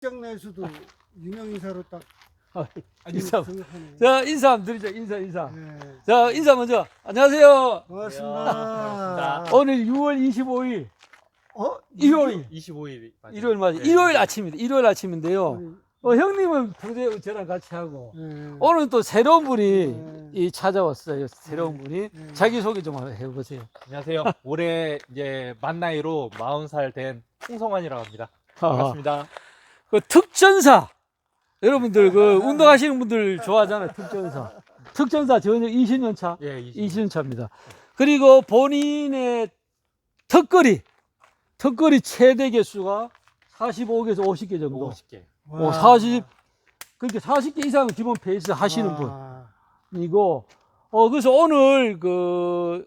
직장 내에서도 유명 인사로 딱 인사. 생각하네. 자, 인사 한번 드리죠. 인사. 네. 자, 인사 먼저. 안녕하세요. 고맙습니다. 오늘 6월 25일. 일요일. 25일 맞아요. 일요일 맞아요. 네, 일요일 아침입니다. 일요일 아침인데요. 아니, 형님은 평소에 저랑 같이 하고 네. 오늘 또 새로운 분이 네. 찾아왔어요. 새로운 분이. 네. 자기소개 좀 해보세요. 안녕하세요. 올해 이제 만 나이로 40살 된 홍성환이라고 합니다. 반갑습니다. 그 특전사. 여러분들 그 운동하시는 분들 좋아하잖아요. 특전사 전역 20년 차. 예, 20년 차입니다. 그리고 본인의 턱걸이 최대 개수가 45개에서 50개 정도. 50개. 와. 40, 그러니까 40개 이상은 기본 페이스 하시는 와. 분이고, 그래서 오늘 그,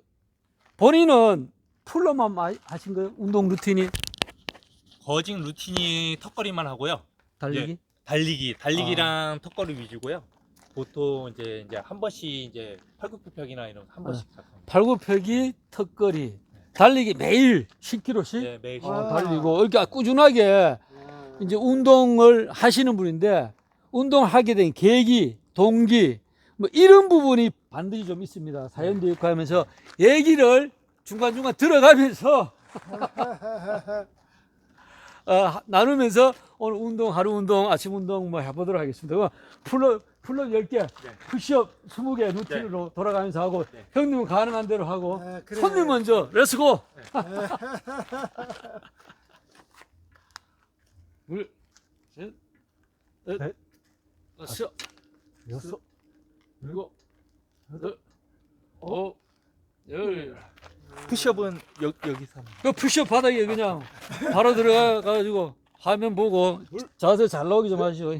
본인은 풀로만 많이 하신 거예요? 운동 루틴이? 거직 루틴이 턱걸이만 하고요. 달리기? 예, 달리기랑 턱걸이 위주고요. 보통 이제 한 번씩 이제 팔굽혀펴기나 이런 한 번씩 합니다. 팔굽혀기, 턱걸이, 달리기 매일 10km씩? 네, 매일 와. 달리고, 이렇게 꾸준하게 이제 운동을 하시는 분인데, 운동하게 된 계기, 동기, 뭐 이런 부분이 반드시 좀 있습니다. 사연도 있고 하면서 얘기를 중간중간 들어가면서 나누면서 오늘 운동, 하루 운동, 아침 운동 뭐 해보도록 하겠습니다. 풀업 10개, 푸시업 20개 루틴으로 돌아가면서 하고, 네. 형님은 가능한 대로 하고, 네, 그래요. 손님 먼저, 렛츠고! 둘, 셋, 넷, 다섯, 여섯, 일곱, 여덟, 아홉, 열. 푸시업은 여기서 합니다. 그 푸시업 바닥에 그냥 바로 들어가가지고 화면 보고 자세 잘 나오기 좀 하시오.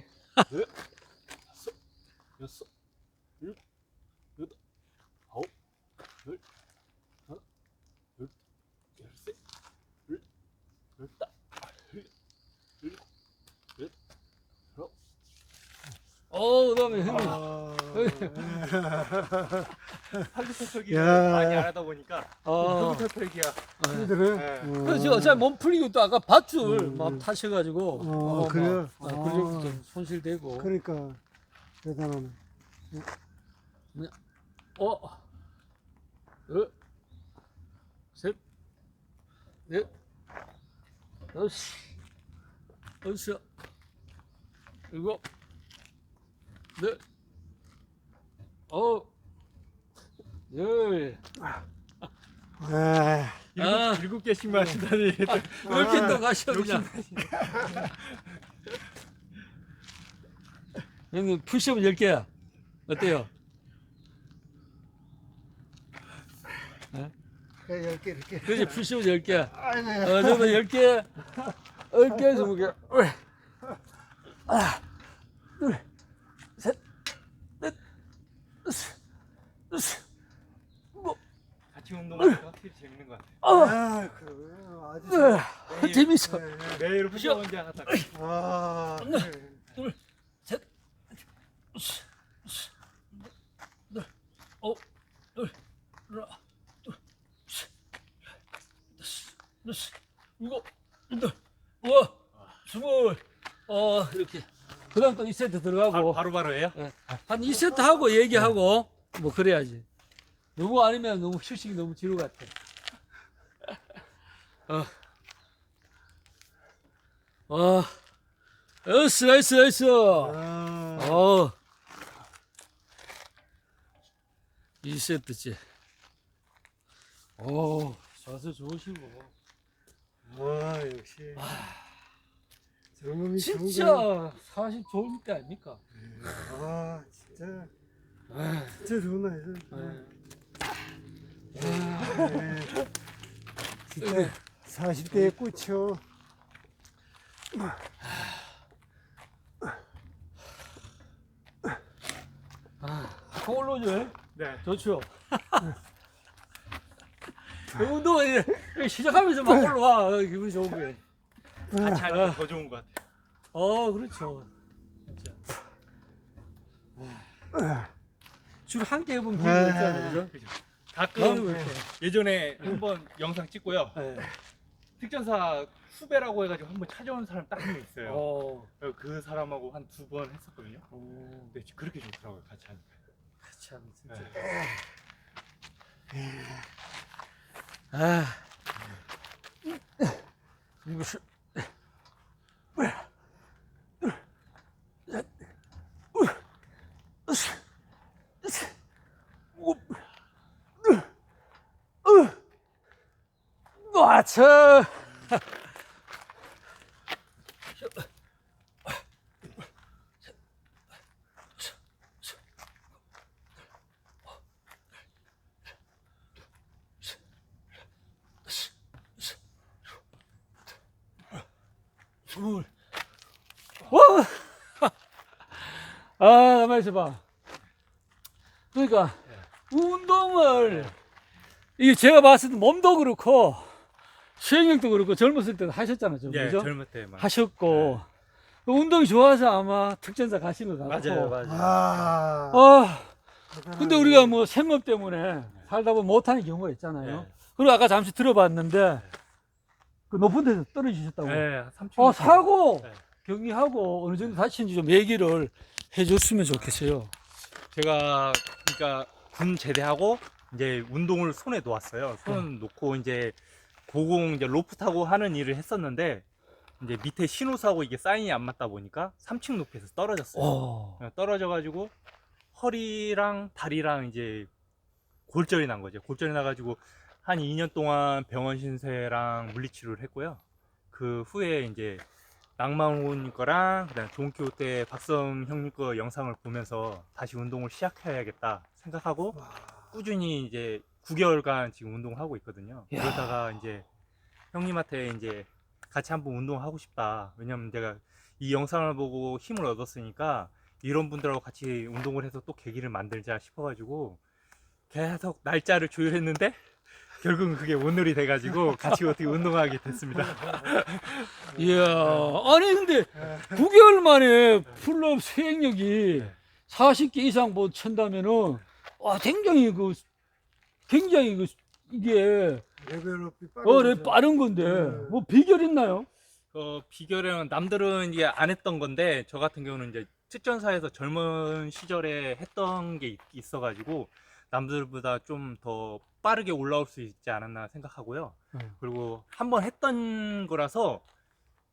여섯, 일곱, 여덟, 아홉, 열, 하나, 둘, 열셋, 열다, 일곱, 여 그다음에 형님. 팔굽혀펴기를 야. 많이 안 하다 보니까 팔굽혀펴기가 힘들어요? 네. 그래서 제가 몸 풀리고 또 아까 밧줄 막 타셔가지고 그래요? 그래서 좀 손실되고. 그러니까 대단하네. 셋, 넷, 다섯, 여섯, 일곱, 넷, 아홉, 열. 아, 일곱 개씩만 하신다니. 이렇게 또 가셔 그냥. 형님 푸시업 10개야. 어때요? 그래, 10개 이렇게. 그렇지, 푸시업 10개. 아이고. 저도 10개, 10개, 20개. 하나, 둘, 셋, 넷, 다섯, 여섯, 일곱. 같이 운동하니까 확실히 재밌는 것 같아요. 그래요. 아주 재밌어. 매일 푸시업 혼자 하다가 그래. 둘, 셋, 넷, 아홉, 열, 하나, 둘, 셋, 넷, 일곱, 여덟, 스물. 이렇게. 그 다음 또 2세트 들어가고. 바로 해요? 한 2세트 하고 얘기하고, 뭐, 그래야지. 너무 아니면 너무 휴식이 너무 지루 같아. 나이스. 아, 2세트째. 자세 좋으시고. 와, 역시. 젊음이 좋은 거야. 진짜 사실 좋은 때 아닙니까? 아, 진짜. 아, 진짜 좋은 나이죠. 네. 진짜 40대의 꽃이요. 콩 올려줘요? 네. 좋죠. 운동을 시작하면서 막 올라와. 기분이 좋은 거예요. 같이 하니까 더 좋은 것 같아요. 그렇죠. 진짜. 줄 한 개 해본 기분이 있잖아요. 그죠? 나는 가끔 왜 이렇게. 예전에 한번 영상 찍고요. 네. 특전사 후배라고 해가지고 한번 찾아온 사람 딱 한 명 있어요. 어. 그 사람하고 한 2번 했었거든요. 어. 근데 그렇게 좋더라고요, 같이 하니까. 참 진짜. 네. 아. 이것이 와차. 스물. 와! 아, 가만히 있어봐. 그러니까, 운동을, 이게 제가 봤을 때 몸도 그렇고, 수행력도 그렇고, 젊었을 때도 하셨잖아요. 좀, 예, 그죠? 젊을 때만. 하셨고, 운동이 좋아서 아마 특전사 가신 것 같고. 맞아요. 아, 근데 우리가 뭐 생업 때문에 살다 보면 못하는 경우가 있잖아요. 네. 그리고 아까 잠시 들어봤는데, 그 높은 데서 떨어지셨다고. 네, 3층. 사고 네. 경리하고 어느 정도 다치는지 좀 얘기를 해줬으면 좋겠어요. 제가 그러니까 군 제대하고 이제 운동을 손에 놓았어요. 손 놓고 이제 고공 이제 로프 타고 하는 일을 했었는데 이제 밑에 신호사고 이게 사인이 안 맞다 보니까 3층 높이에서 떨어졌어요. 떨어져가지고 허리랑 다리랑 이제 골절이 난 거죠. 골절이 나가지고 한 2년 동안 병원 신세랑 물리치료를 했고요. 그 후에 이제 낭만훈 거랑 그다음 돈키호테 박성 형님 거 영상을 보면서 다시 운동을 시작해야겠다 생각하고 꾸준히 이제 9개월간 지금 운동을 하고 있거든요. 이야. 그러다가 이제 형님한테 이제 같이 한번 운동하고 싶다. 왜냐면 내가 이 영상을 보고 힘을 얻었으니까 이런 분들하고 같이 운동을 해서 또 계기를 만들자 싶어가지고 계속 날짜를 조율했는데 결국은 그게 오늘이 돼가지고 같이 어떻게 운동하게 됐습니다. 이야, 아니 근데 9개월 만에 풀업 수행력이 네. 40개 이상 뭐 친다면은 와 굉장히 이게 레벨업이 빠른 건데 네. 뭐 비결 있나요? 비결은 남들은 이게 안 했던 건데 저 같은 경우는 이제 특전사에서 젊은 시절에 했던 게 있어가지고 남들보다 좀 더 빠르게 올라올 수 있지 않았나 생각하고요. 그리고 한번 했던 거라서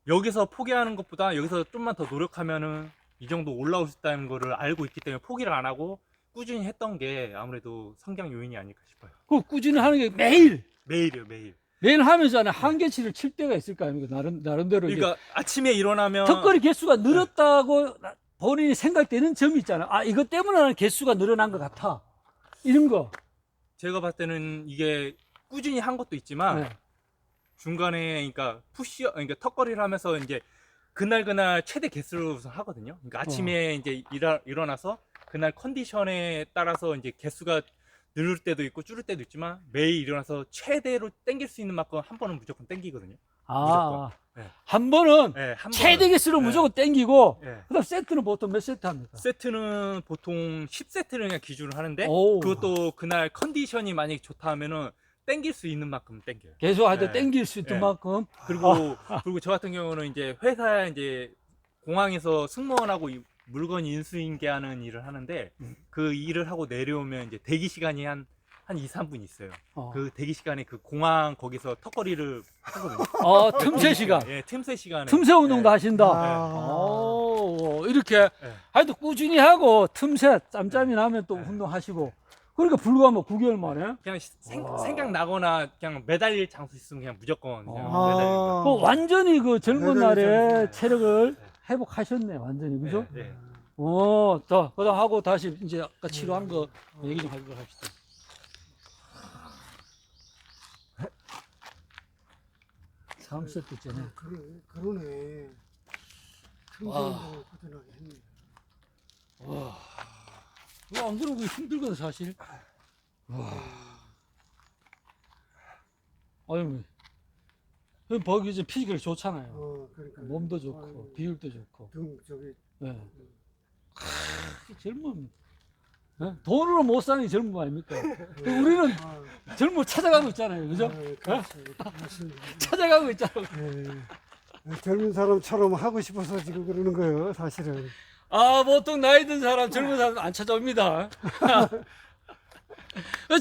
여기서 포기하는 것보다 여기서 좀만 더 노력하면은 이 정도 올라올 수 있다는 거를 알고 있기 때문에 포기를 안 하고 꾸준히 했던 게 아무래도 성장 요인이 아닐까 싶어요. 그 꾸준히 하는 게 매일 매일이요, 매일. 매일 하면서 안에 한계치를 칠 때가 있을 거 아닙니까? 나름대로 이제 그러니까 아침에 일어나면 턱걸이 개수가 늘었다고 본인이 생각되는 점이 있잖아. 아, 이것 때문에 나는 개수가 늘어난 것 같아. 이런 거. 제가 봤을 때는 이게 꾸준히 한 것도 있지만 네. 중간에 그러니까 그러니까 턱걸이를 하면서 이제 그날 최대 개수를 우선 하거든요. 그러니까 아침에 이제 일어나서 그날 컨디션에 따라서 이제 개수가 늘을 때도 있고 줄을 때도 있지만 매일 일어나서 최대로 땡길 수 있는 만큼 한 번은 무조건 땡기거든요. 무조건. 네. 한 번은 네, 한 최대 번은- 개수로 네. 무조건 땡기고 네. 그다음 세트는 보통 몇 세트 합니까? 세트는 보통 10세트를 그냥 기준으로 하는데 오. 그것도 그날 컨디션이 만약에 좋다 하면은 땡길 수 있는 만큼 땡겨요. 계속 할 때 네. 땡길 수 있던 네. 만큼. 그리고 저 같은 경우는 이제 회사에 이제 공항에서 승무원하고 물건 인수인계하는 일을 하는데 그 일을 하고 내려오면 이제 대기 시간이 한 2, 3분 있어요. 그 대기 시간에 그 공항 거기서 턱걸이를 하거든요. 틈새 시간. 예, 틈새 시간에. 틈새 운동도 예. 하신다. 오, 이렇게 하여튼 꾸준히 하고 틈새 짬짬이 나면 또 운동하시고. 그러니까 불과 뭐 9개월 만에. 그냥 생각나거나 그냥 매달릴 장소 있으면 그냥 무조건 그냥 아. 매달리는 거예요. 그 완전히 그 젊은 매달릴 날에 장소. 체력을 회복하셨네, 완전히. 그죠? 네, 네. 자, 그다음 하고 다시 이제 아까 치료한 거 얘기 좀 하도록 합시다. 다음 세트 있잖아요. 그러네. 와. 틈새운동을 꾸준하게 했네. 와, 안 그러면 그거 힘들거든, 사실. 와. 아유, 거기 이제 피지컬이 좋잖아요. 그러니까. 몸도 좋고, 아유, 비율도 좋고. 등 저기 네. 젊은, 어? 돈으로 못 사는 게 젊은 거 아닙니까? 우리는 아, 젊은 찾아가고 있잖아요. 그죠? 그렇지. 맞습니다. 찾아가고 있잖아요. 젊은 사람처럼 하고 싶어서 지금 그러는 거예요, 사실은. 아, 보통 나이 든 사람, 젊은 사람 안 찾아옵니다.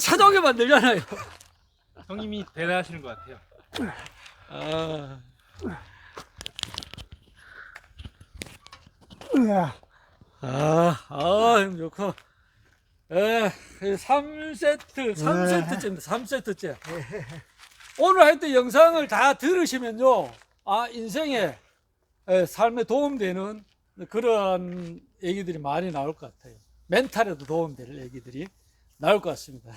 찾아오게 만들잖아요. 형님이 대단하시는 것 같아요. 아, 으아. 힘 좋고. 3세트째입니다. 3세트째. 오늘 하여튼 영상을 다 들으시면요. 아, 인생에, 삶에 도움되는 그런 얘기들이 많이 나올 것 같아요. 멘탈에도 도움될 얘기들이 나올 것 같습니다.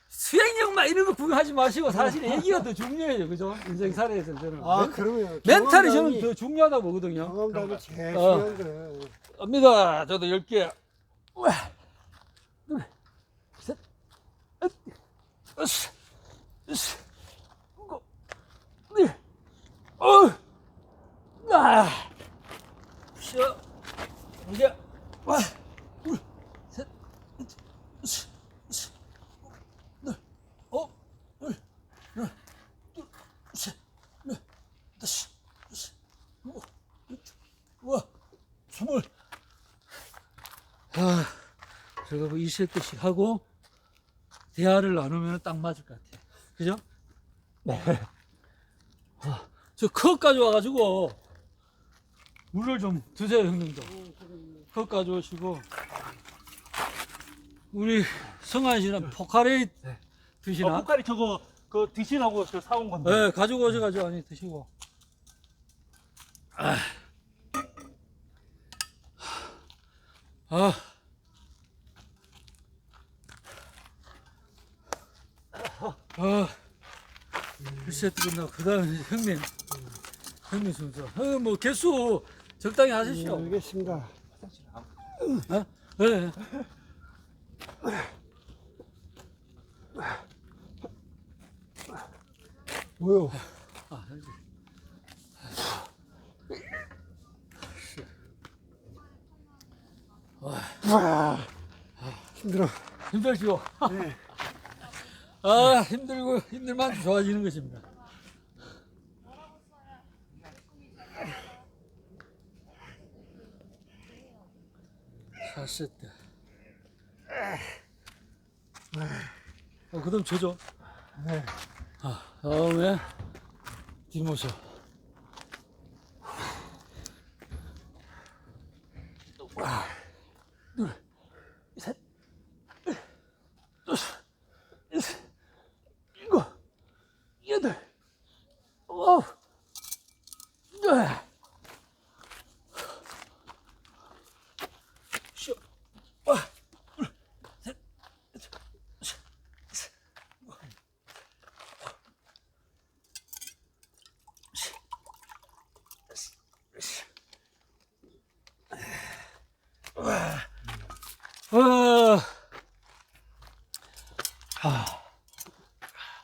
수행력만 이런 거 구경하지 마시고 사실 얘기가 더 중요해요. 그죠? 인생살이에서 저는. 그러면 멘탈이 저는 더 중요하다고 보거든요. 경험담이 제일 어. 중요한 거예요. 갑니다. 저도 10개. 둘, 셋, 으쌰, 으쌰, 일곱, 쉬어. 이제, 둘, 셋, 으쌰, 으쌰, 둘, 둘, 셋, 넷, 다섯, 여섯, 일곱, 여덟, 스물. 제가 뭐 2세트씩 하고 대화를 나누면 딱 맞을 것 같아요. 그죠? 네. 저 컵 가져와가지고 물을 좀 드세요, 형님도. 컵 가져오시고 우리 성환 씨는 포카레이 드시나? 포카리 저거 그 드시라고 저 사온 건데. 네, 가지고 오셔가지고 아니 드시고. 아, 1세트 끝나고 그 다음에 형님 순서. 뭐 개수 적당히 하십시오. 알겠습니다. 어? 네. 뭐요? 와, 힘들어. 힘들죠? 네. 힘들고 힘들만 좋아지는 것입니다. 샀을 그 다음 쳐줘. 네. 다음에 뒷모습. 둘, 셋, 여섯, 일곱, 여덟, 아홉, 열. 쉬어. 둘, 셋, 넷, 다섯, 여섯, 일곱,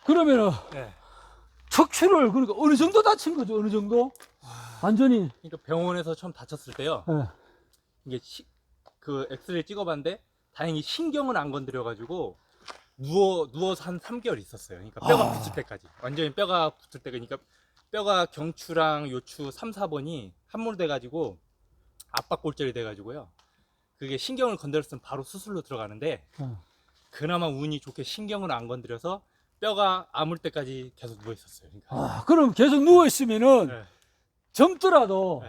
그러면은 네. 척추를 그러니까 어느 정도 다친 거죠? 어느 정도? 완전히. 그러니까 병원에서 처음 다쳤을 때요. 예. 이게 그 엑스레이 찍어봤는데 다행히 신경은 안 건드려가지고 누워서 한 3개월 있었어요. 그러니까 뼈가 붙을 때까지. 완전히 뼈가 붙을 때, 그러니까 뼈가 경추랑 요추 3, 4번이 함몰돼가지고 압박골절이 돼가지고요. 그게 신경을 건드렸으면 바로 수술로 들어가는데 그나마 운이 좋게 신경을 안 건드려서 뼈가 아물 때까지 계속 누워 있었어요. 그러니까. 그럼 계속 누워 있으면은 네. 젊더라도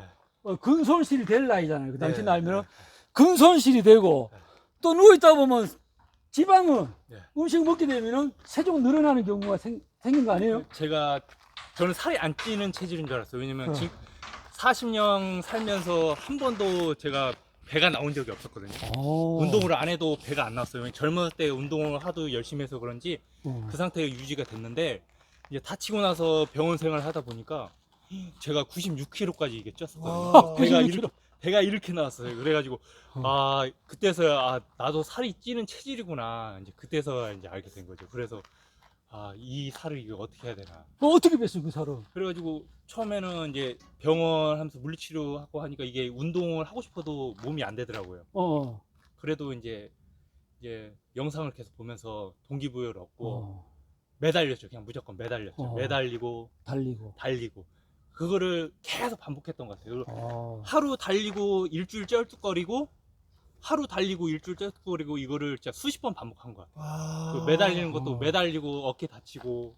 네. 근손실이 될 나이잖아요. 그 당시 네, 나이면 네. 근손실이 되고 네. 또 누워 있다 보면 지방은 네. 음식 먹게 되면은 체중 늘어나는 경우가 생긴 거 아니에요? 저는 살이 안 찌는 체질인 줄 알았어요. 왜냐면 지금 40년 살면서 한 번도 제가 배가 나온 적이 없었거든요. 운동을 안 해도 배가 안 나왔어요. 젊었을 때 운동을 하도 열심히 해서 그런지 그 상태가 유지가 됐는데 이제 다치고 나서 병원 생활을 하다 보니까 제가 96kg까지 이게 쪘었거든요. 배가 이렇게 나왔어요. 그래가지고 그때서야 나도 살이 찌는 체질이구나. 이제 그때서 이제 알게 된 거죠. 그래서 이 살을 이거 어떻게 해야 되나. 어떻게 뺐어요, 그 살은? 그래가지고 처음에는 이제 병원 하면서 물리치료하고 하니까 이게 운동을 하고 싶어도 몸이 안 되더라고요. 그래도 이제 영상을 계속 보면서 동기부여를 얻고 어, 매달렸죠. 그냥 무조건 매달렸죠. 어. 매달리고 달리고. 그거를 계속 반복했던 것 같아요. 어. 하루 달리고 일주일 쩔뚝거리고 하루 달리고 일주일 쩔뚝거리고 이거를 진짜 수십 번 반복한 것 같아요. 그 매달리는 것도 매달리고 어깨 다치고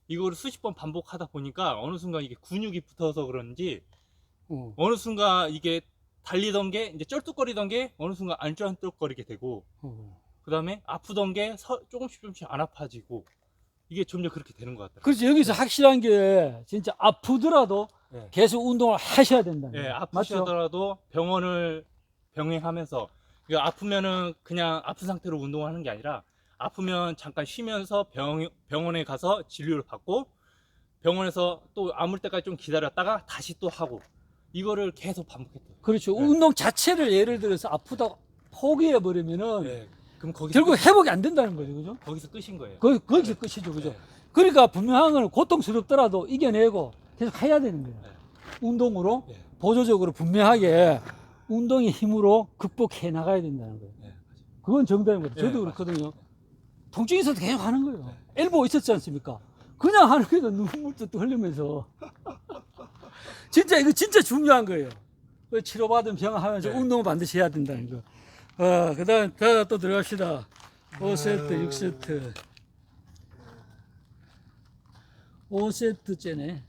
이거를 수십 번 반복하다 보니까 어느 순간 이게 근육이 붙어서 그런지 어. 어느 순간 이게 달리던 게 이제 쩔뚝거리던 게 어느 순간 안 쩔뚝거리게 되고 어. 그 다음에 아프던 게 조금씩 안 아파지고 이게 점점 그렇게 되는 것 같아요. 그렇지. 여기서 확실한 게 진짜 아프더라도 네. 계속 운동을 하셔야 된다는 예, 거예요. 아프시더라도 병원을 병행하면서 그러니까 아프면은 그냥 아픈 상태로 운동을 하는 게 아니라 아프면 잠깐 쉬면서 병원에 가서 진료를 받고 병원에서 또 아물 때까지 좀 기다렸다가 다시 또 하고 이거를 계속 반복했대요. 그렇죠. 네. 운동 자체를 예를 들어서 아프다고 포기해 버리면은 네. 그럼 거기서 결국 회복이 안 된다는 거죠. 그죠? 거기서 끝인 거예요. 거기서 끝이죠. 그죠? 네. 그러니까 분명한 건 고통스럽더라도 이겨내고 계속 해야 되는 거예요. 네. 운동으로 네. 보조적으로 분명하게 운동의 힘으로 극복해 나가야 된다는 거예요. 네. 그건 정답인 거예요. 저도 네, 그렇거든요. 통증이 있어도 계속 하는 거예요. 엘보 있었지 않습니까? 그냥 하는 게도 눈물 뚝뚝 흘리면서. 진짜 이거 진짜 중요한 거예요. 그 치료받은 병 하면서 네. 운동을 반드시 해야 된다는 거. 그 다음 또 들어갑시다. 5세트, 6세트. 5세트째네.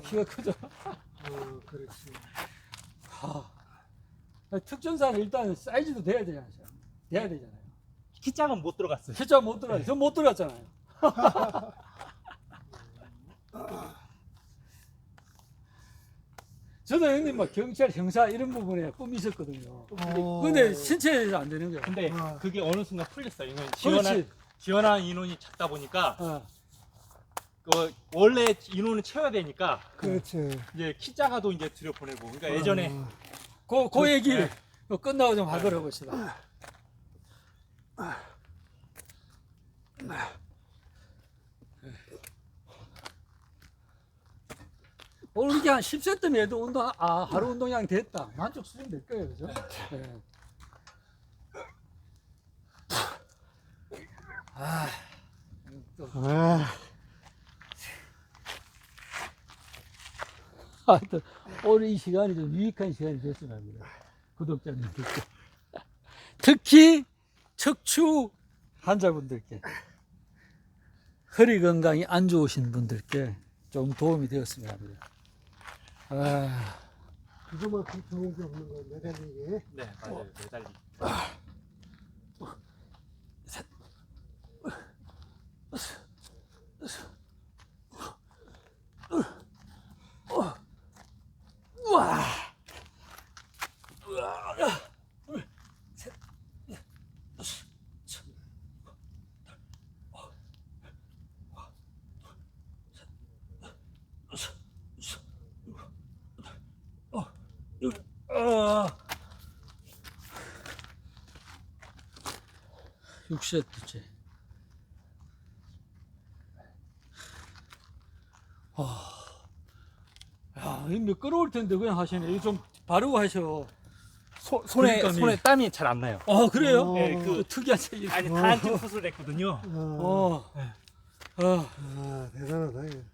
키가 크죠. 그렇지. 특전사는 일단 사이즈도 돼야 되잖아요. 돼야 되잖아요. 키 작은 못 들어갔어요. 실제 못 들어가요. 전 못 들어갔잖아요. 저도 형님 막 경찰, 형사 이런 부분에 꿈이 있었거든요. 근데 신체에 대해서 안 되는 거예요. 근데 아. 그게 어느 순간 풀렸어요. 이건 그렇지. 지원한 인원이 작다 보니까 어. 원래 인원을 채워야 되니까 그렇지. 이제 키 작아도 이제 들여보내고 그러니까 예전에 그 얘기 네. 끝나고 좀 하도록 봅시다. 오늘 이게 한 10세트면 해도 운동, 하루 운동량 됐다. 만족 수준 될 거예요. 그죠? 네. 하여튼 오늘 이 시간이 좀 유익한 시간이 됐으면 합니다. 구독자님들께. 특히 척추 환자분들께, 허리 건강이 안 좋으신 분들께 좀 도움이 되었으면 합니다. 그거만큼 좋은 게 없는 거야, 매달리기. 네 맞아요 매달리. 우와! 어. 6세트째. 야, 이거 끌어올 텐데 그냥 하시네. 이거 좀 바르고 하셔. 손에 그러니까 땀이 잘 안 나요. 그래요? 네, 그 특이한 책이. 아니 다한증 수술을 했거든요. 대단하다. 이거.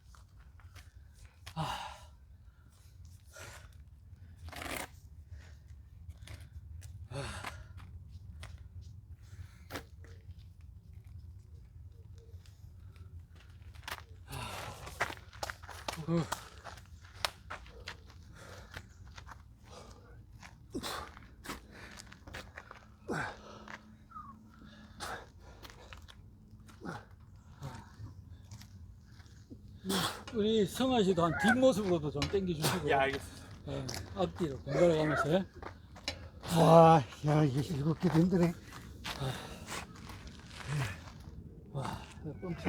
우리 성환 씨도 한 뒷모습으로도 좀 당겨주시고. 예 알겠습니다. 앞뒤로 번갈아 가면서. 와, 야, 이게 7개도 힘드네. 뻥치.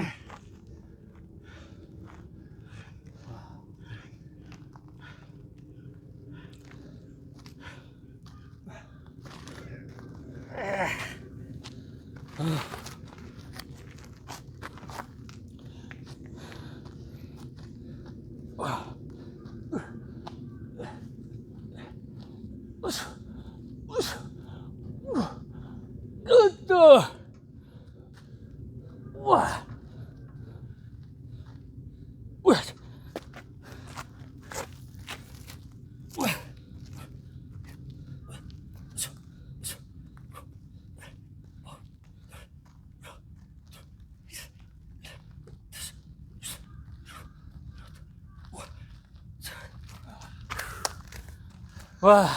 와,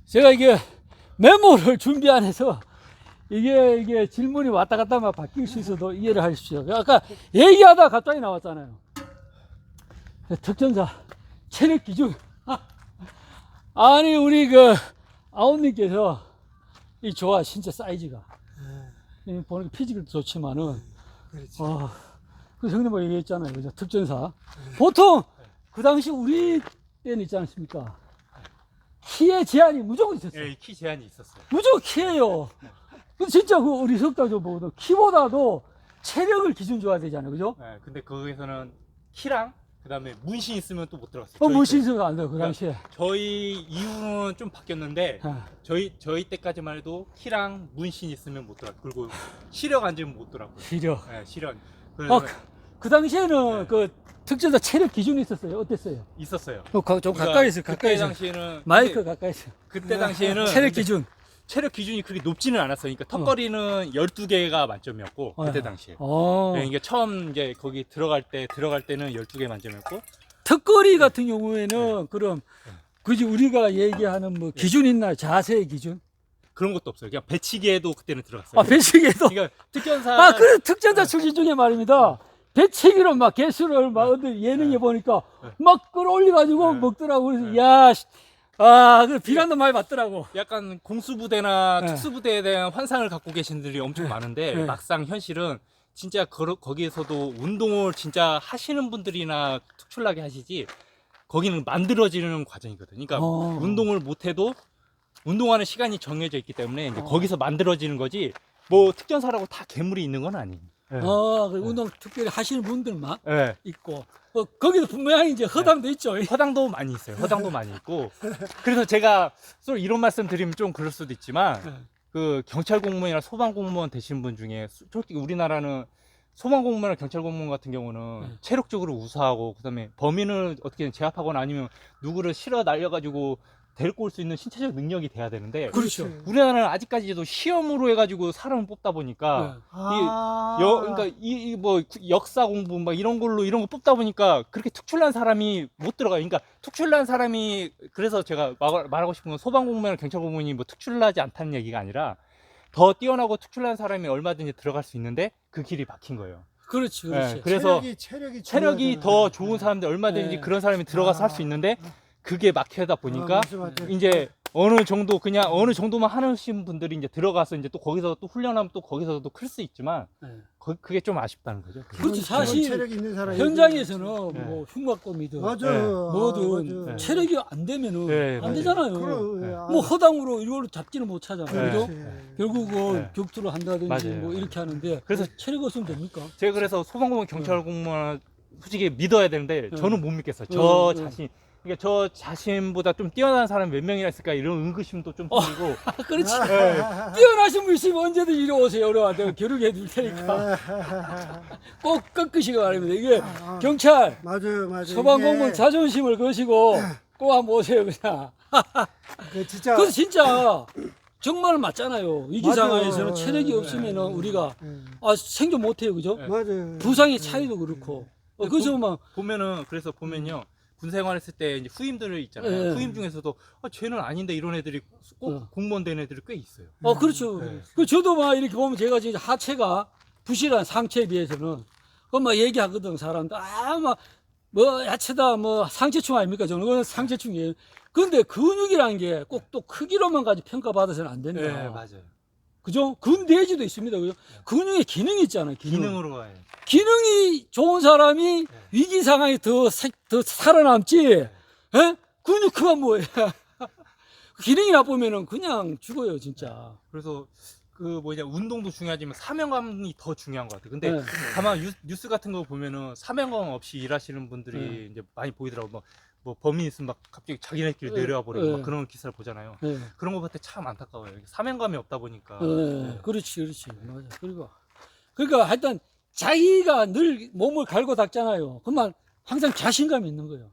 제가 이게 메모를 준비 안 해서 이게 질문이 왔다 갔다 막 바뀔 수 있어도 이해를 하십시오. 아까 얘기하다 갑자기 나왔잖아요. 특전사 체력 기준. 아니, 우리 아웃님께서 이 좋아, 진짜 사이즈가. 보니까 피지컬도 좋지만은, 그렇지. 그 형님 얘기했잖아요. 그죠? 특전사. 보통 그 당시 우리 때는 있지 않습니까? 키의 제한이 무조건 있었어요. 예, 키 제한이 있었어요. 무조건 키예요. 근데 진짜 우리 석다조 보고도 키보다도 체력을 기준 줘야 되잖아요. 그죠? 예, 근데 거기서는 키랑 그다음에 문신 있으면 또 못 들어갔어요. 문신 있으면 안 돼요. 그 당시에. 저희 이후는 좀 바뀌었는데 아, 저희 때까지만 해도 키랑 문신 있으면 못 들어갔고, 그리고 시력 안 좋으면 못 들어갔고. 시력. 예, 시력. 그래서 그 당시에는 네. 그 특전사 체력 기준이 있었어요. 어땠어요? 있었어요. 좀 가까이서 그때 가까이서. 당시에는 마이크 가까이서. 그때 당시에는 체력 이제 기준. 체력 기준이 그렇게 높지는 않았어요. 그러니까 턱걸이는 12개가 만점이었고 그때 당시에. 네, 이게 처음 이제 거기 들어갈 때는 12개 만점이었고. 턱걸이 같은 경우에는 그럼 굳이 우리가 얘기하는 뭐 기준 있나요? 자세의 기준? 그런 것도 없어요. 그냥 배치기에도 그때는 들어갔어요. 배치기에도. 그러니까 특전사 그래, 특전사 출신 중에 말입니다. 배치기로 막 개수를 막 어디 예능에 보니까 막 끌어올려가지고 네. 먹더라고. 그래서 야, 그 비난도 많이 받더라고. 약간 공수부대나 네. 특수부대에 대한 환상을 갖고 계신 분들이 엄청 많은데 네. 막상 현실은 진짜 거기에서도 운동을 진짜 하시는 분들이나 특출나게 하시지 거기는 만들어지는 과정이거든요. 그러니까 운동을 못해도 운동하는 시간이 정해져 있기 때문에 이제 거기서 만들어지는 거지 뭐 특전사라고 다 괴물이 있는 건 아니에요. 네. 그리고 운동 특별히 하시는 분들만 네. 있고, 거기도 분명히 이제 허당도 있죠. 허당도 많이 있어요. 허당도 많이 있고. 그래서 제가 또 이런 말씀 드리면 좀 그럴 수도 있지만 그 경찰 공무원이나 소방 공무원 되신 분 중에 솔직히 우리나라는 소방 공무원이나 경찰 공무원 같은 경우는 체력적으로 우수하고 그다음에 범인을 어떻게든 제압하거나 아니면 누구를 실어 날려가지고 데리고 올 수 있는 신체적 능력이 돼야 되는데 그렇죠. 우리나라는 아직까지도 시험으로 해가지고 사람을 뽑다 보니까 그러니까 이 뭐 역사 공부 막 이런 거 뽑다 보니까 그렇게 특출난 사람이 못 들어가요. 그러니까 특출난 사람이 그래서 제가 말하고 싶은 건 소방 공무원이나 경찰 공무원이 뭐 특출나지 않다는 얘기가 아니라 더 뛰어나고 특출난 사람이 얼마든지 들어갈 수 있는데 그 길이 막힌 거예요. 그렇지. 네, 그래서 체력이 더 좋은 사람들 얼마든지 네. 그런 사람이 들어가서 할 수 있는데 그게 막혀다 보니까 맞아. 이제 어느 정도 그냥 어느 정도만 하시는 분들이 이제 들어가서 이제 또 거기서 또 훈련하면 또 거기서도 클 수 있지만 그게 좀 아쉽다는 거죠. 그렇지. 사실 체력이 있는 사람이 현장에서는 뭐 흉곽검이든 맞아. 뭐든 맞아. 체력이 안 되면은 네, 안 맞아요. 되잖아요. 뭐 허당으로 이걸로 잡지는 못하잖아요. 그죠? 결국은 네. 격투를 한다든지 맞아요. 뭐 이렇게 하는데 그래서 체력 없으면 됩니까? 제가 그래서 소방공무원 경찰 공무원 솔직히 믿어야 되는데 저는 못 믿겠어요. 그러니까 저 자신보다 좀 뛰어난 사람이 몇 명이나 있을까 이런 의구심도 좀 생기고. 그렇지. 뛰어나신 분 있으면 언제든 이리 오세요. 내가 겨루게 해줄 테니까. 꼭 꺾으시기 바랍니다. 이게 경찰, 맞아. 소방공무원 자존심을 거시고 꼭 한번 오세요. 그냥. 진짜. 그래서 진짜 정말 맞잖아요. 위기 맞아. 상황에서는 체력이 없으면 우리가 생존 못해요. 그죠? 맞아. 부상의 차이도 그렇고. 그래서 막 보면은 그래서 보면요. 군 생활했을 때 이제 후임들 있잖아요. 네. 후임 중에서도 쟤는 아닌데 이런 애들이 꼭 공무원 된 애들이 꽤 있어요. 그렇죠. 네. 그 저도 막 이렇게 보면 제가 진짜 하체가 부실한 상체에 비해서는 막 얘기하거든 사람들. 뭐 야채다 뭐 상체충 아닙니까? 저는 그건 상체충이에요. 근데 근육이라는 게 꼭 또 크기로만 가지고 평가받아서는 안 된다. 네, 맞아요. 그죠? 근대지도 있습니다. 그죠? 근육에 기능이 있잖아요. 기능으로 가요. 기능이 좋은 사람이 위기 상황에 더 살아남지. 예? 근육 그만 뭐해. 기능이 나쁘면은 그냥 죽어요, 진짜. 그래서 운동도 중요하지만 사명감이 더 중요한 것 같아요. 근데 다만 뉴스 같은 거 보면은 사명감 없이 일하시는 분들이 이제 많이 보이더라고요. 뭐 범인 있으면 막 갑자기 자기네끼리 내려와 버리고 막 그런 기사를 보잖아요. 그런 거 볼 때 참 안타까워요. 사명감이 없다 보니까. 그렇지. 맞아. 그러니까 하여튼 자기가 늘 몸을 갈고 닦잖아요. 그러면 항상 자신감이 있는 거예요.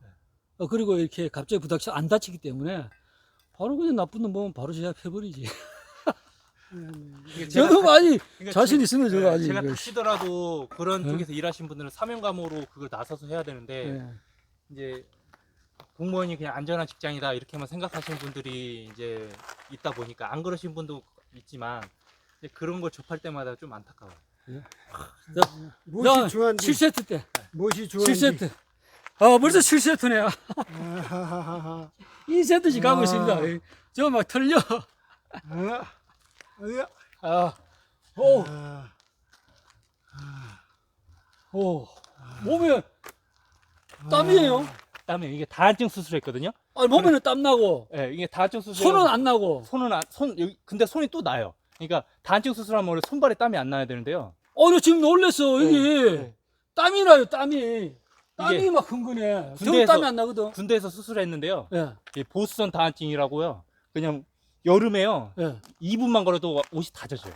그리고 이렇게 갑자기 부닥쳐 안 다치기 때문에 바로 그냥 나쁜 놈 보면 바로 제압해버리지. 저도 많이 자신 있으면 제가 아직 제가 다치더라도 그런 쪽에서 일하신 분들은 사명감으로 그걸 나서서 해야 되는데 이제 공무원이 그냥 안전한 직장이다 이렇게만 생각하시는 분들이 이제 있다 보니까 안 그러신 분도 있지만 이제 그런 걸 접할 때마다 좀 안타까워요. 무엇이 중요한지 7세트 때. 무엇이 중요한지 7세트. 벌써 7세트네요. 아하하하하. 2세트씩 가고 아. 있습니다. 저 막 털려. 아, 오, 아, 오. 몸에 땀이에요. 그다음에 이게 다한증 수술했거든요. 아니, 몸에는 땀 나고, 예, 이게 다한증 수술. 손은 안 나고. 근데 손이 또 나요. 그러니까 다한증 수술하면 원래 손발에 땀이 안 나야 되는데요. 나 지금 놀랬어. 이게 네. 땀이 나요, 땀이. 땀이 이게 막 흥건해. 저 군대에서- 땀이 안 나거든. 군대에서 수술했는데요. 예, 이 보스선 다한증이라고요. 그냥 여름에요. 예. 2분만 걸어도 옷이 다 젖어요.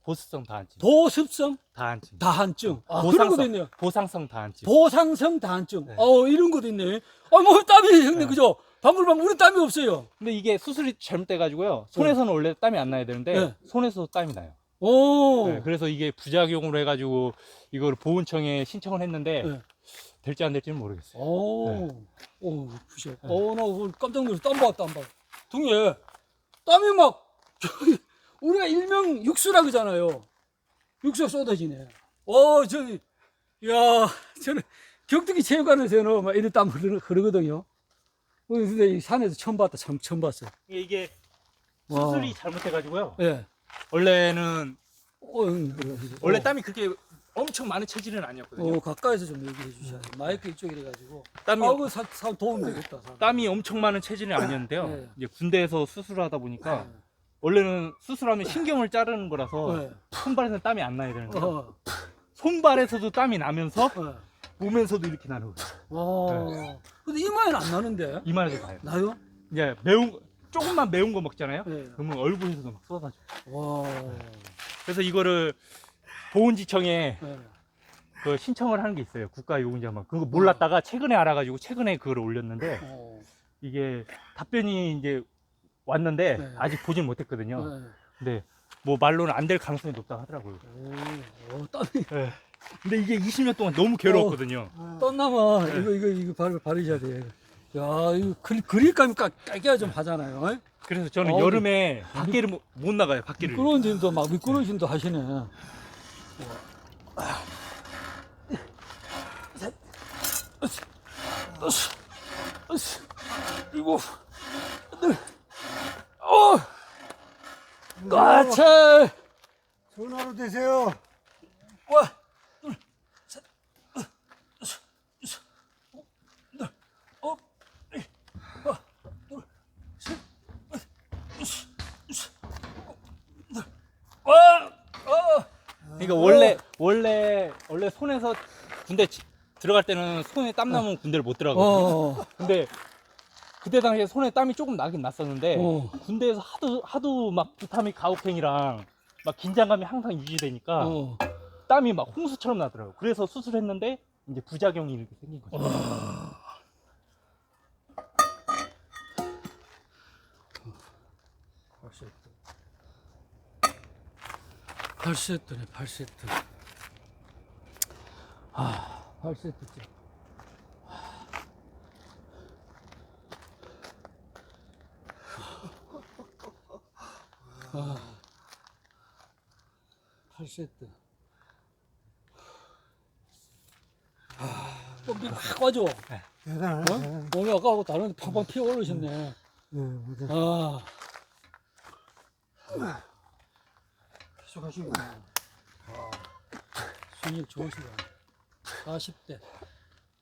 보습성 다한증. 보습성 다한증. 다한증. 그런 보상성. 것도 있네요. 보상성 다한증. 보상성 다한증. 네. 이런 것도 있네. 뭐 땀이 형님 네. 그죠? 방울방울 우리 땀이 없어요. 근데 이게 수술이 잘못돼가지고요. 손에서는 원래 땀이 안 나야 되는데 네. 손에서 땀이 나요. 오. 네, 그래서 이게 부작용으로 해가지고 이걸 보훈청에 신청을 했는데 네. 될지 안 될지는 모르겠어요. 오, 부셔. 나 오늘 깜짝 놀라서 땀 봐. 등에 땀이 막 우리가 일명 육수라 그러잖아요. 육수가 쏟아지네. 저기, 야, 저는 격투기 체육관에서는 막 이런 땀 흐르거든요. 근데 이 산에서 처음 봤다, 처음 봤어요. 이게 와. 수술이 잘못돼가지고요. 예. 원래는 원래 어. 땀이 그렇게 엄청 많은 체질은 아니었거든요. 가까이서 좀 얘기해 주셔야 돼. 마이크 이쪽이래 가지고. 땀이 사 도움 되겠다. 땀이 엄청 많은 체질은 아니었는데요. 네. 이제 군대에서 수술하다 보니까 원래는 수술하면 신경을 자르는 거라서 네. 손발에서는 땀이 안 나야 되는데 어. 손발에서도 땀이 나면서 어. 몸에서도 이렇게 나는 거예요. 근데 이마에는 안 나는데. 이마에도 가요. 나요? 이제 조금만 매운 거 먹잖아요. 네. 그러면 얼굴에서도 막 쏟아져. 와. 그래서 이거를 보훈지청에 네. 그 신청을 하는 게 있어요. 국가요금제만. 그거 몰랐다가 최근에 알아가지고 최근에 그걸 올렸는데 이게 답변이 이제 왔는데 네. 아직 보진 못했거든요. 네. 근데 뭐 말로는 안 될 가능성이 높다고 하더라고요. 땀이 근데 이게 20년 동안 너무 괴로웠거든요. 땀나면 이거 바르셔야 돼. 야, 이거 그릴감이 깔깔 좀 하잖아요. 어? 그래서 저는 어, 여름에 밖에를 못 나가요. 밖에를. 미끄러운 짐도 막 미끄러운 짐도 하시네. 이거 까차 좋은 하루 되세요. 와 그러니까 원래 손에서 군대 들어갈 때는 손에 땀 나면 군대를 못 들어가거든요. 근데 그때 당시에 손에 땀이 조금 나긴 났었는데 군대에서 하도 막 비타민 가혹행위랑 막 긴장감이 항상 유지되니까 땀이 막 홍수처럼 나더라고요. 그래서 수술했는데 이제 부작용이 이렇게 생긴 거죠. 팔 세트네, 8세트. 8세트째. 아, 8세트. 펌핑 확 빠져. 대단하네. 몸이 아까하고 다른데 팡팡 피어 오르셨네. 맞아. 계속하시구나. 순위 좋으시다. 40대.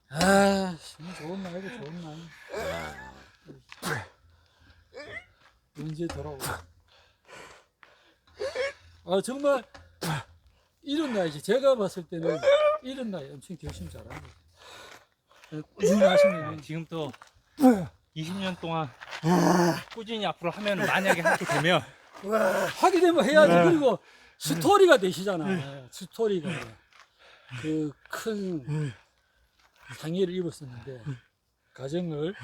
정말 좋은 나이고 좋은 나이. 언제 돌아오고. 정말 이런 나이지. 제가 봤을 때는 이런 나이 엄청 결심 잘하는 거예요. 꾸준히 하시면 지금 또 20년 동안 꾸준히 앞으로 하면 만약에 하게 되면 하게 되면 해야지. 그리고 스토리가 되시잖아요. 스토리가 그 큰 상해를 입었었는데 가정을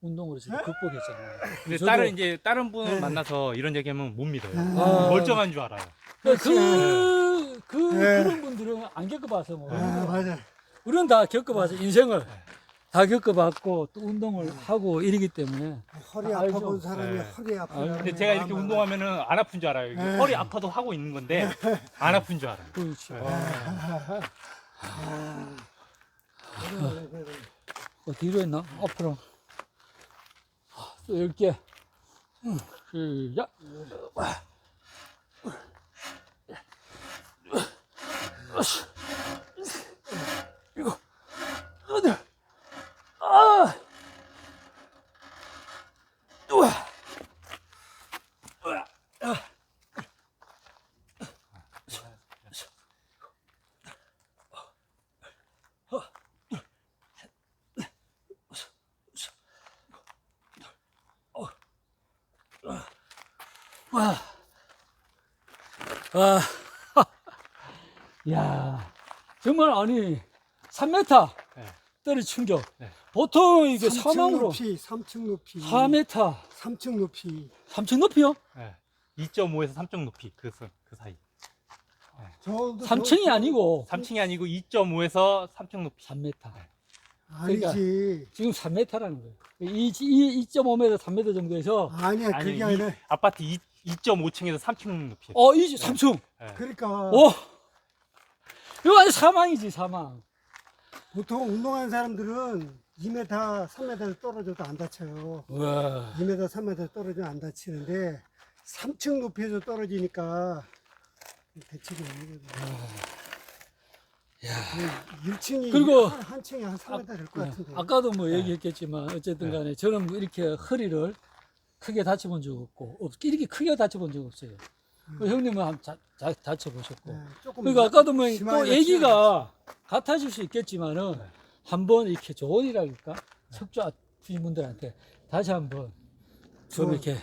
운동으로 지금 극복했잖아요. 근데 저도 다른 분 만나서 이런 얘기하면 못 믿어요. 아. 멀쩡한 줄 알아요. 그런 분들은 안 겪어봐서 뭐. 맞아. 우리는 다 겪어봐서 인생을 다 겪어봤고 또 운동을 하고 이러기 때문에 허리 알죠. 아파본 사람이 네. 허리 아프다. 근데 제가 이렇게 운동하면은 안 아픈 줄 알아요. 이게 네. 허리 아파도 하고 있는 건데 안 아픈 줄 알아요. 그렇죠. 뒤로 했나? 앞으로. 또 10개. 시작. 이거. 아! 우와. 와. 아. 야. 정말 아니 3m 네. 떨어진 충격. 네. 보통 이게 3층 사망으로 높이, 3층 높이. 4m. 3층 높이. 3층 높이요? 네. 2.5에서 3점 높이 그 사이. 저도 3층이 아니고 3층이 아니고 2.5에서 3층 높이. 3m. 아니지. 지금 3m라는 거예요. 2.5m, 3m 정도에서 아니야, 아니, 그게 아니라. 아파트 2.5층에서 3층 높이. 이 3층. 네. 그러니까 이거 완전 사망이지, 사망. 보통 운동하는 사람들은 2m, 3m 떨어져도 안 다쳐요. 와. 2m, 3m 떨어지면 안 다치는데 3층 높이에서 떨어지니까 대책이 없는 거예요. 1층이 그리고- 한 층이 한 3m 될 것 같은데. 아까도 뭐 얘기했겠지만 어쨌든 간에 저는 뭐 이렇게 허리를 크게 다쳐본 적 없고 이렇게 크게 다쳐본 적 없어요. 형님은 한번 다쳐보셨고. 네, 조금 그러니까 아까도 뭐 심하게 또 얘기가 같아질 수 있겠지만은 한번 이렇게 좋은 일할까 석주 아프신 분들한테 다시 한번 좀 이렇게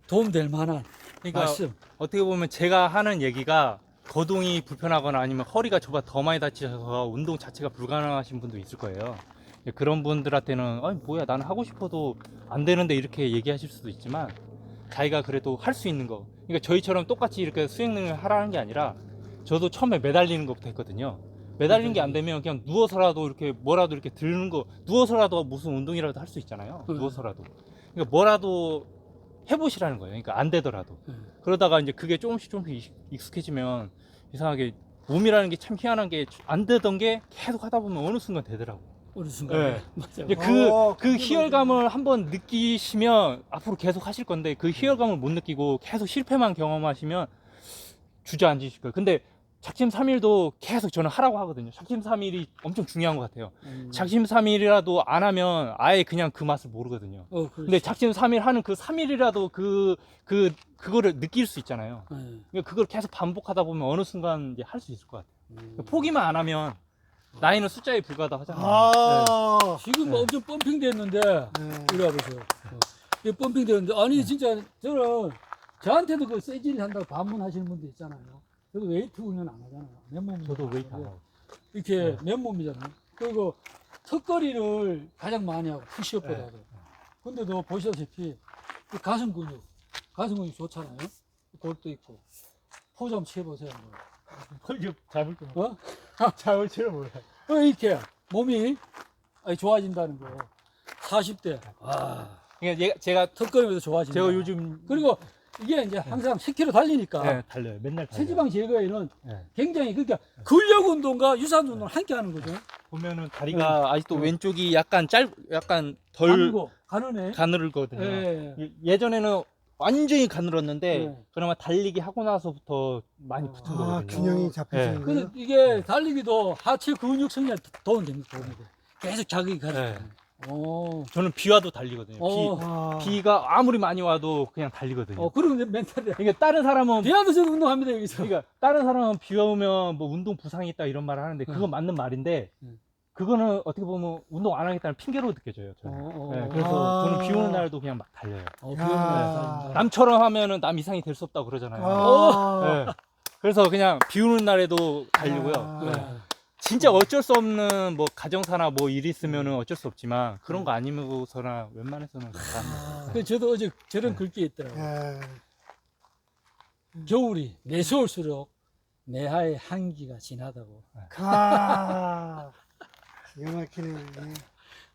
도움될 만한 그러니까 말씀. 어떻게 보면 제가 하는 얘기가 거동이 불편하거나 아니면 허리가 저보다 더 많이 다치셔서 운동 자체가 불가능하신 분도 있을 거예요. 그런 분들한테는 아니 뭐야 나는 하고 싶어도 안 되는데 이렇게 얘기하실 수도 있지만 자기가 그래도 할 수 있는 거, 그러니까 저희처럼 똑같이 이렇게 수행 능력을 하라는 게 아니라 저도 처음에 매달리는 것부터 했거든요. 매달리는 게 안 되면 그냥 누워서라도 이렇게 뭐라도 이렇게 들는 거, 누워서라도 무슨 운동이라도 할 수 있잖아요. 누워서라도. 그러니까 뭐라도 해보시라는 거예요. 그러니까 안 되더라도. 그러다가 이제 그게 조금씩 익숙해지면 이상하게 몸이라는 게 참 희한한 게 안 되던 게 계속 하다 보면 어느 순간 되더라고. 어느 순간에. 네. 맞아요. 이제 그 그게 희열감을 한번 느끼시면 앞으로 계속 하실 건데 그 희열감을 못 느끼고 계속 실패만 경험하시면 주저앉으실 거예요. 근데 작심삼일도 계속 저는 하라고 하거든요. 작심삼일이 엄청 중요한 것 같아요. 작심삼일이라도 안 하면 아예 그냥 그 맛을 모르거든요. 근데 작심삼일 하는 그 3일이라도 그거를 느낄 수 있잖아요. 그러니까 그걸 계속 반복하다 보면 어느 순간 이제 할 수 있을 것 같아요. 포기만 안 하면 나이는 숫자에 불과하다 하잖아요. 아, 지금 뭐 엄청 펌핑 됐는데 네. 이리 와보세요. 이게 펌핑 됐는데 아니 진짜 저는 저한테도 그 세질 한다고 반문하시는 분들 있잖아요. 저도 웨이트 훈련 안 하잖아요. 맨몸. 저도 웨이트 안 하고. 이렇게 맨몸이잖아요. 그리고 턱걸이를 가장 많이 하고 푸시업보다도. 근데도 보시다시피 이 가슴 근육이 좋잖아요. 돌도 있고. 포즈 한번 취해보세요. 펄좀 잡을 거. 어? 잡을 줄 몰라. 이렇게 몸이 좋아진다는 거. 40대. 그러니까 제가 턱걸이도 좋아진다. 제가 요즘 그리고 이게 이제 항상 10km 달리니까 네, 달려요. 맨날 달려요. 체지방 제거에는 네. 굉장히 그러니까 근력 운동과 유산소 운동을 함께 하는 거죠. 보면은 다리가 아직도 왼쪽이 약간 약간 덜 가늘고 가늘네. 가늘거든요. 예. 예전에는 완전히 가늘었는데 네. 그나마 달리기 하고 나서부터 많이 붙은 아, 거거든요. 균형이 잡히는 네. 거예요. 근데 이게 달리기도 하체 근육 성장에 도움이 됩니다. 도움이 돼. 계속 자극이 가죠. 네. 오. 저는 비 와도 달리거든요. 아, 비가 아무리 많이 와도 그냥 달리거든요. 그러면 멘탈이. 그러니까 다른 사람은 비하도 저도 운동합니다 여기서. 그러니까 다른 사람은 비 오면 뭐 운동 부상이 있다 이런 말을 하는데 그건 맞는 말인데 그거는 어떻게 보면 운동 안 하겠다는 핑계로 느껴져요. 저는. 네, 그래서 저는 비 오는 날도 그냥 막 달려요. 비 오는 날. 남처럼 하면은 남 이상이 될 수 없다고 그러잖아요. 아, 네. 그래서 그냥 비 오는 날에도 달리고요. 아. 네. 진짜 어쩔 수 없는 뭐 가정사나 뭐 일이 있으면은 어쩔 수 없지만 그런 거 아니면서나 웬만해서는 괜찮아요. 그 저도 어제 저런 글귀 있더라고요. 예. 겨울이 내세울수록 내하의 한기가 진하다고. 가. 기가 막히네.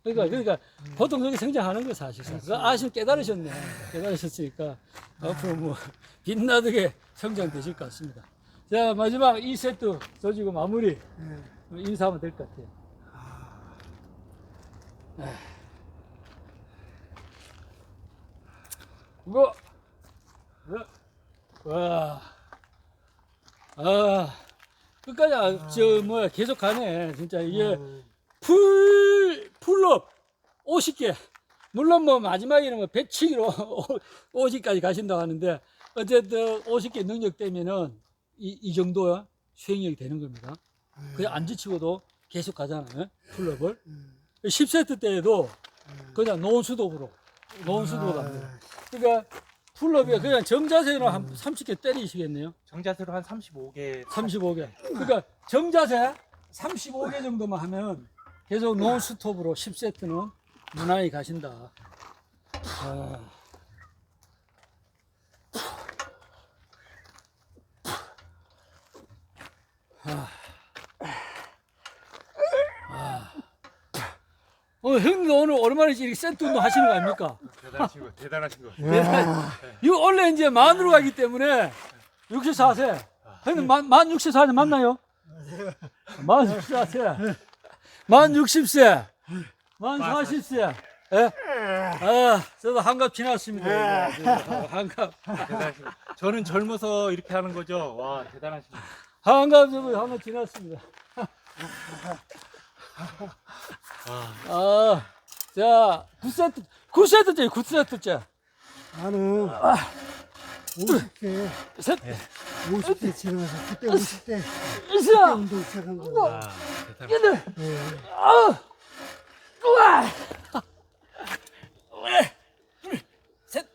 그러니까 보통 그렇게 성장하는 거 사실상. 그 아시면 깨달으셨네. 깨달으셨으니까 앞으로 뭐 빛나게 성장되실 것 같습니다. 자, 마지막 2세트 져지고 마무리 인사하면 될 것 같아요. 이거 와, 끝까지 계속 가네. 진짜 이게 풀업 50개. 물론 뭐 마지막에는 뭐 배치기로 50까지 가신다고 하는데 어쨌든 50개 능력 되면은 이 정도 수행력이 되는 겁니다. 그냥 안 지치고도 계속 가잖아요. 풀업을. 10세트 때에도 그냥 노원수dob으로 갑니다. 그러니까 풀업이 그냥 정자세로 한 30개 때리시겠네요. 정자세로 한 35개. 35개. 그러니까 정자세 35개 정도만 하면 계속 논스톱으로 10세트는 무난히 가신다. 형님도 오늘 오랜만에 이렇게 세트 운동 하시는 거 아닙니까? 대단하신 거. 이거 원래 이제 만으로 가기 때문에 64세. 형님 만 64세 맞나요? 만 64세. 만 60세. 만 40세. 예? 저도 한갑 지났습니다. 한갑. 대단하신 거. 저는 젊어서 이렇게 하는 거죠. 와, 대단하신 거. 한갑 지났습니다. 자, 9세트째, 9세트째. 나는 50대, 셋. 50대 지나서 그때 50대 있어. 운동 시작한 거야. 얘들. 예. 우와. 셋.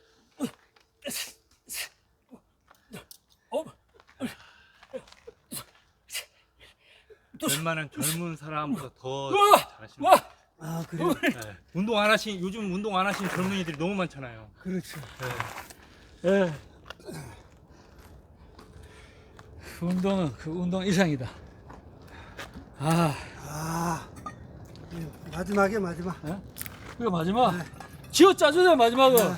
웬만한 젊은 사람보다 더 우와. 잘하시는 와. 거. 아, 그래. 네. 요즘 운동 안 하시는 젊은이들이 너무 많잖아요. 그렇죠. 예. 운동은 그 운동 이상이다. 마지막. 그리고 마지막 지어 짜주세요. 마지막은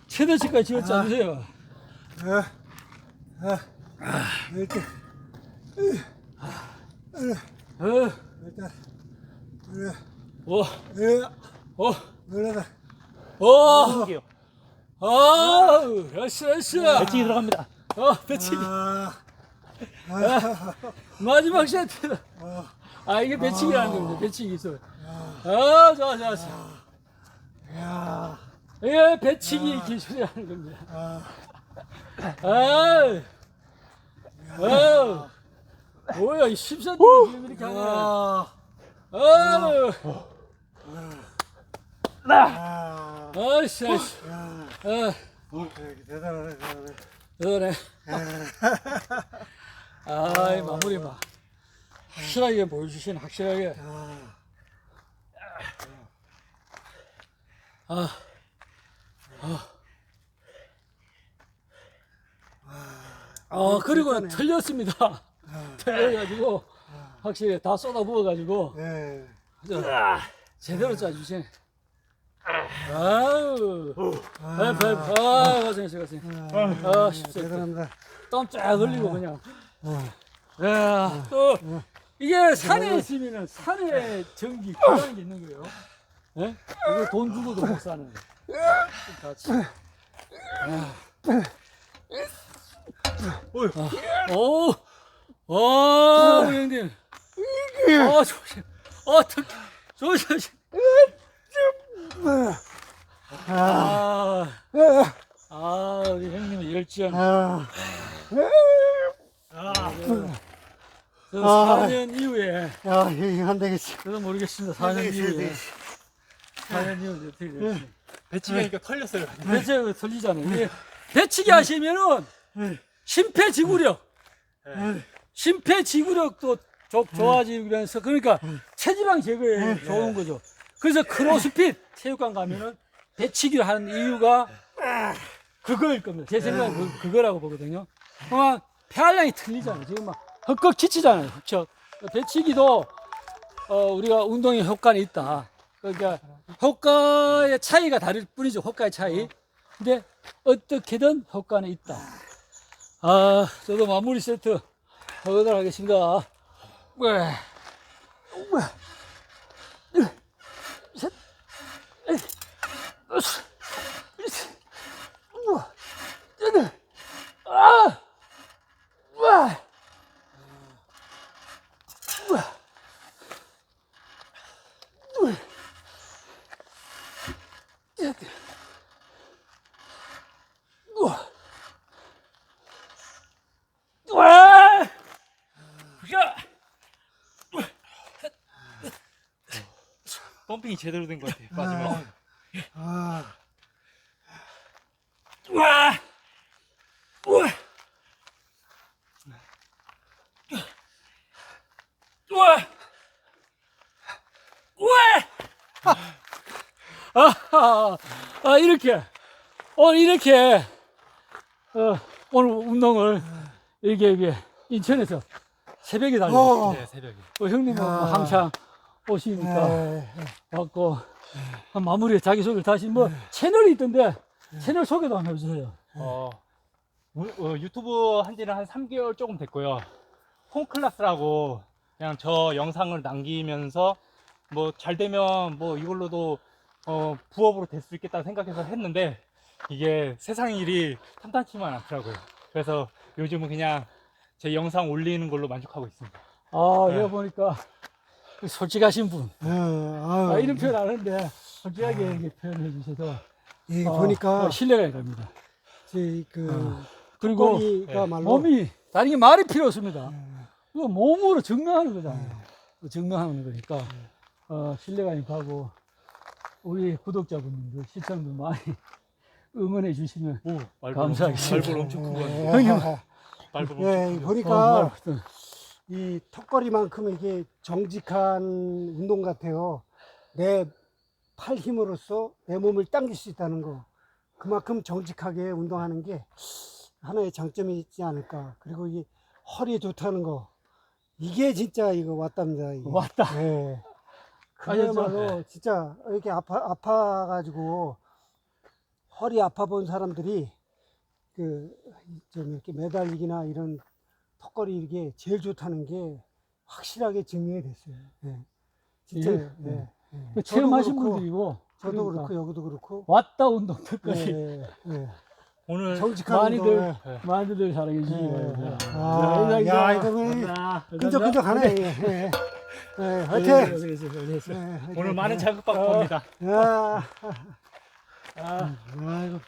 최대치까지 지어 짜주세요. 이렇게. 일단, 오, 오, 올라가. 오, 됐어. 배치기 들어갑니다. 배치기. 마지막 세트. 이게 배치기라는 겁니다. 배치기 있어. 좋아. 야, 이게 배치기 기술이라는 겁니다. 뭐야, 이 10cm 지금 이렇게 하네. 대단하네. 그러네. 마무리 봐. 확실하게 보여주신 확실하게. 그리고는 틀렸습니다. 틀려가지고 확실히 다 쏟아 부어가지고 예. 제대로 짜주시네. 고생했어요. 대단합니다. 땀 쫙 흘리고 그냥. 또 이게 산에 있으면은 산에 전기 그런 게 있는 거예요. 예? 이거 돈 주고도 못 사는 거. 같이. 우리 형님. 조심. 우리 형님의 열정. 4년 이후에. 이거 안 되겠지. 저도 모르겠습니다. 4년 이후에. 4년 이후에 어떻게 될지. 배치기하니까 털렸어요. 배치기가 털리잖아요. 이게 배치기 하시면은 심폐지구력도 좋아지면서 그러니까 체지방 제거에 좋은 거죠. 그래서 크로스핏 체육관 가면은 배치기를 하는 이유가 그거일 겁니다. 제 생각은 그거라고 보거든요. 그만 폐활량이 틀리잖아요. 지금 막 헛걱 지치잖아요. 흑척. 배치기도 우리가 운동에 효과는 있다. 그러니까 효과의 차이가 다를 뿐이죠. 효과의 차이. 근데 어떻게든 효과는 있다. 아, 저도 마무리 세트 하도록 하겠습니다. 네. 셋, 아, 와, 와, 펌핑이 제대로 된 것 같아요. 마지막에. 아, 와, 와, 와, 와, 이렇게, 이렇게, 오늘 운동을, 이게, 인천에서 새벽에 달렸어요. 네, 새벽에. 형님은 뭐 야. 항상 오시니까 네. 왔고, 마무리에 자기소개를 다시 채널이 있던데, 채널 소개도 한번 해주세요. 유튜브 한 지는 한 3개월 조금 됐고요. 홈클래스라고 그냥 저 영상을 남기면서 뭐 잘 되면 뭐 이걸로도 부업으로 될 수 있겠다 생각해서 했는데 이게 세상 일이 탐탄치만 않더라고요. 그래서 요즘은 그냥 제 영상 올리는 걸로 만족하고 있습니다. 네. 내가 보니까 솔직하신 분. 이런 표현 안 하는데, 솔직하게 이렇게 표현해 주셔서, 이 보니까 신뢰가 갑니다. 그리고 턱걸이가 말로 몸이, 다른 게 말이 필요 없습니다. 이거 몸으로 증명하는 거잖아요. 증명하는 거니까, 신뢰가 가고, 우리 구독자분들, 시청자분들 많이 응원해 주시면 감사하겠습니다. 발볼 엄청 큰 거 같아요. 형님. 발볼 예, 엄청 큰 거. 보니까 이 턱걸이만큼 이게 정직한 운동 같아요. 내 팔 힘으로써 내 몸을 당길 수 있다는 거. 그만큼 정직하게 운동하는 게 하나의 장점이 있지 않을까. 그리고 이게 허리에 좋다는 거. 이게 진짜 이거 왔답니다. 이게. 왔다. 예. 알겠죠? 그야말로 진짜 이렇게 아파가지고 허리 아파 본 사람들이 좀 이렇게 매달리기나 이런 턱걸이 이게 제일 좋다는 게 확실하게 증명이 됐어요. 예. 진짜, 예. 체험하신 그렇고, 분들이고, 저도 그러니까 그렇고, 여기도 그렇고. 왔다 운동 특별히 예. 오늘 정직한 운동. 많이들 사랑해 주시기 예. 바랍니다. 야, 이거 끈적끈적하네. 예. 화이팅! 오늘 많은 자극 받고 옵니다. 야. 아. 아이고.